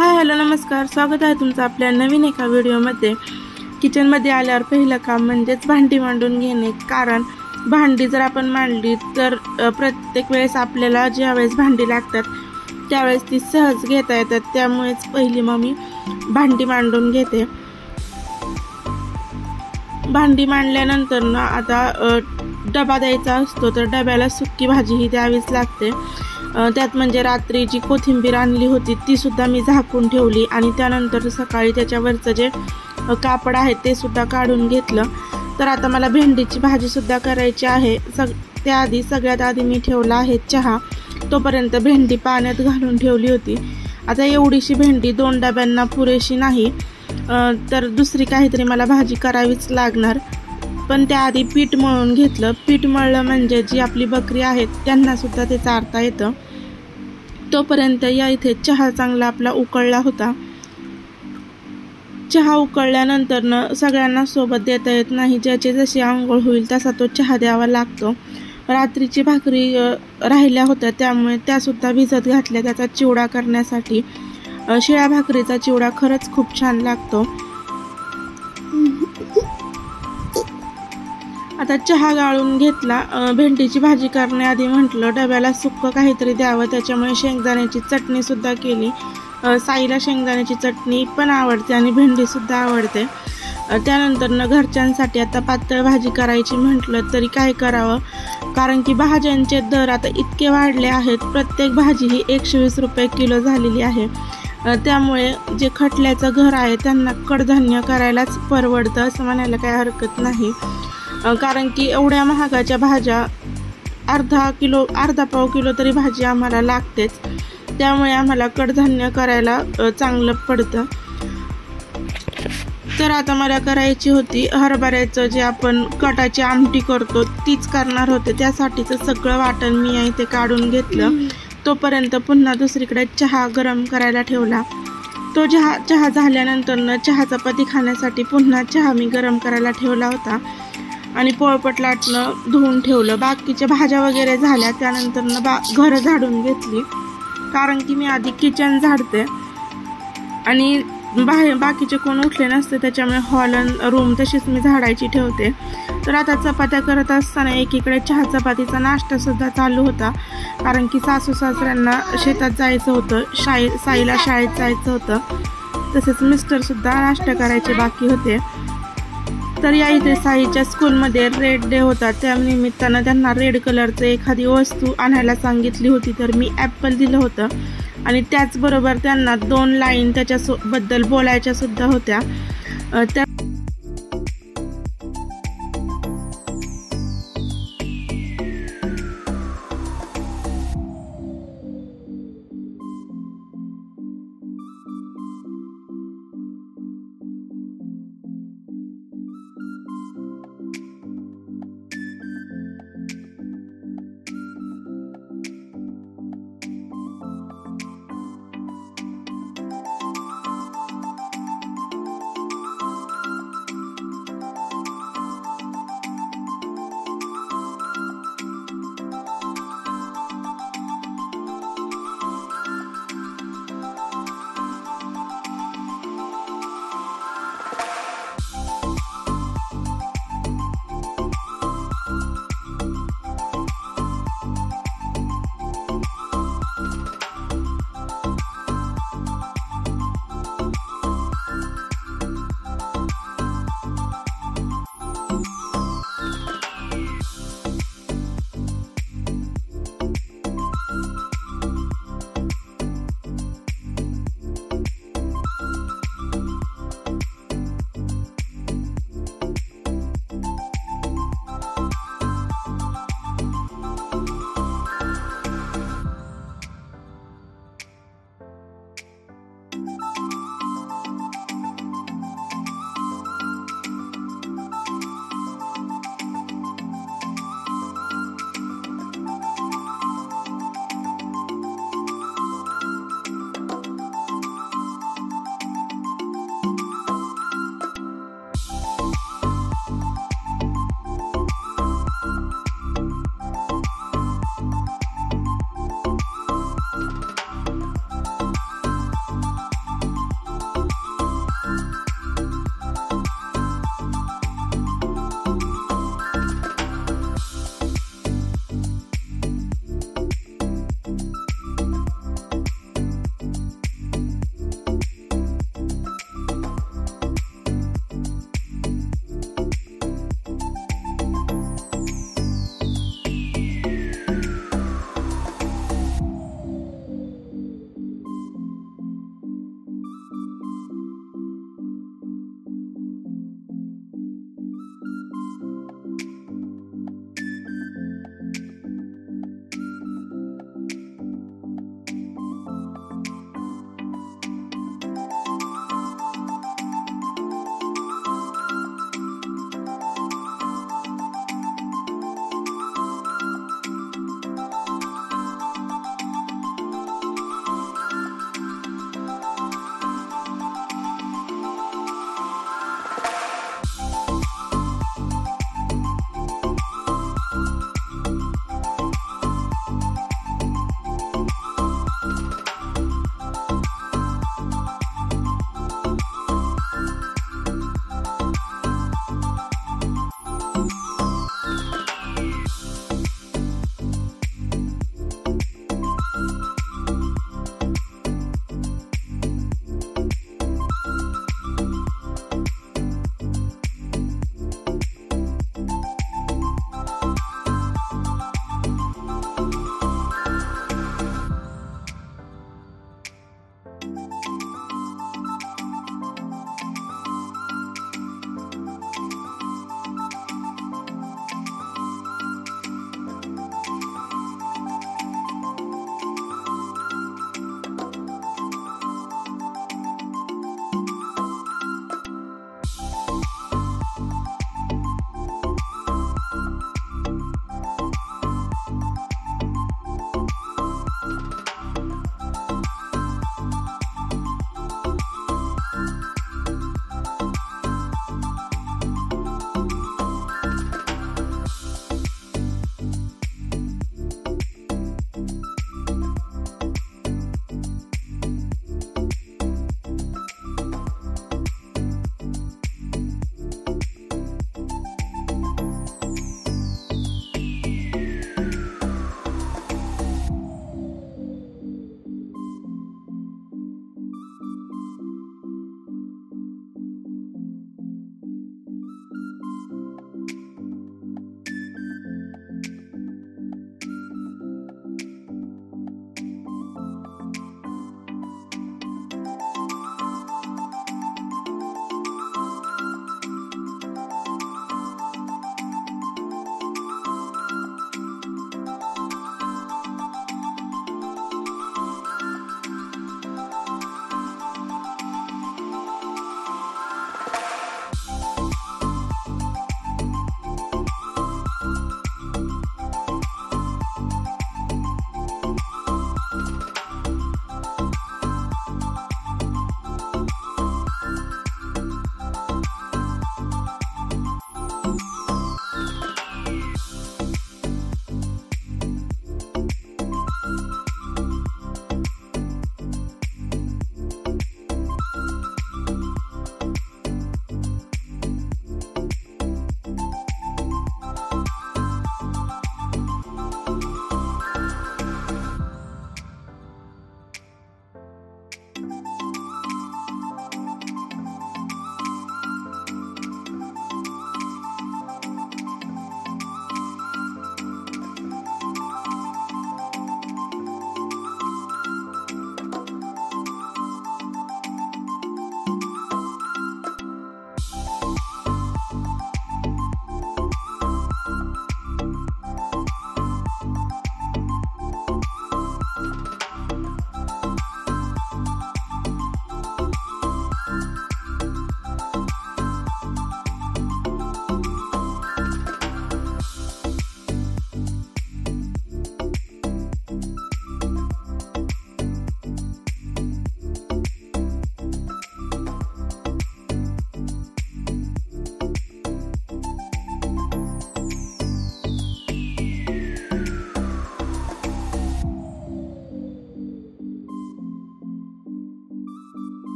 Hi hello नमस्कार, स्वागत आहे तुमचं आपल्या नवीन एका व्हिडिओमध्ये। किचनमध्ये आल्यावर पहिलं काम म्हणजेच भांडी मांडून घेणे। कारण भांडी जर आपण मांडली तर प्रत्येक वेळेस आपल्याला ज्या वेळेस भांडी लागतात त्यावेळेस ती सहज घेता येतात, त्यामुळेच पहिली मी भांडी मांडून घेते। भांडी मांडल्यानंतर ना आता डबा द्यायचा असतो, तर डब्याला सुकी भाजी ही द्यावीच लागते। त्यात म्हणजे रात्री जी कोथिंबीर आणली होती ती सुद्धा मी झाकून ठेवली आणि त्यानंतर सकाळी त्याच्यावरचं जे कापड आहे ते सुद्धा काढून घेतलं। तर आता मला भेंडीची भाजी सुद्धा करायची आहे। त्याआधी सगळ्यात आधी मी ठेवला आहे चहा। तोपर्यंत भेंडी पाण्यात घालून ठेवली होती। आता एवढीशी भेंडी 2 डब्यांना पुरेशी नाही, तर दुसरी काहीतरी मला भाजी करावीच लागणार। पण त्याआधी पीठ मळून घेतलं। पीठ मळलं म्हणजे जी आपली बकरी आहेत त्यांना सुद्धा ते चारता येतं। तोपर्यंत या इथे चहा चांगला आपला उकळला होता। चहा उकळल्यानंतर सगळ्यांना सोबत देता येत नाही, ज्याची जशी आंघोळ होईल तसा तो चहा द्यावा लागतो। रात्रीची भाकरी राहिल्या होत्या त्यामुळे त्या सुद्धा भिजत घातल्या त्याचा चिवडा करण्यासाठी। शिळ्या भाकरीचा चिवडा खरंच खूप छान लागतो। आता चहा गाळून घेतला। भेंडीची भाजी करण्याआधी म्हटलं डब्याला सुक्क काहीतरी द्यावं, त्याच्यामुळे शेंगदाण्याची चटणी सुद्धा केली। साईला शेंगदाण्याची चटणी पण आवडते आणि भेंडी सुद्धा आवडते। त्यानंतर घरच्यांसाठी आता पातळ भाजी करायची म्हटलं तरी काय करावं, कारण की भाज्यांचे दर आता इतके वाढले आहेत। प्रत्येक भाजी ही 120 रुपये किलो झालेली आहे। त्यामुळे जे खटल्याचं घर आहे त्यांना कडधान्य करायलाच परवडतं असं म्हणायला काही हरकत नाही। कारण की एवढ्या महागाच्या भाज्या अर्धा पाव किलो तरी भाजी आम्हाला लागतेच, त्यामुळे आम्हाला कडधान्य करायला चांगलं पडतं। तर आता मला करायची होती हरभऱ्याचं जे आपण कटाची आमटी करतो तीच करणार होते। त्यासाठीचं सगळं वाटण मी इथे काढून घेतलं। तोपर्यंत पुन्हा दुसरीकडे चहा गरम करायला ठेवला। तो चहा झाल्यानंतर चहा चपाती खाण्यासाठी पुन्हा चहा मी गरम करायला ठेवला होता आणि पोळपट लाटणं धुवून ठेवलं। बाकीच्या भाज्या वगैरे झाल्या त्यानंतर घर झाडून घेतली, कारण की मी आधी किचन झाडते आणि बाकीचे कोण उठले नसते, त्याच्यामुळे हॉल रूम तशीच मी झाडायची ठेवते। तर आता चपात्या करत असताना एकीकडे चहा चपातीचा नाश्ता सुद्धा चालू होता, कारण की सासू सासऱ्यांना शेतात जायचं होतं, साईला शाळेत जायचं होतं, तसेच मिस्टर सुद्धा नाश्ता करायचे बाकी होते। तर या इथे साईच्या स्कूलमध्ये रेड डे होता, त्या निमित्तानं त्यांना रेड कलरचं एखादी वस्तू आणायला सांगितली होती। तर मी ॲपल दिलं होतं आणि त्याचबरोबर त्यांना 2 लाईन त्याच्याबद्दल बोलायच्या सुद्धा होत्या। त्या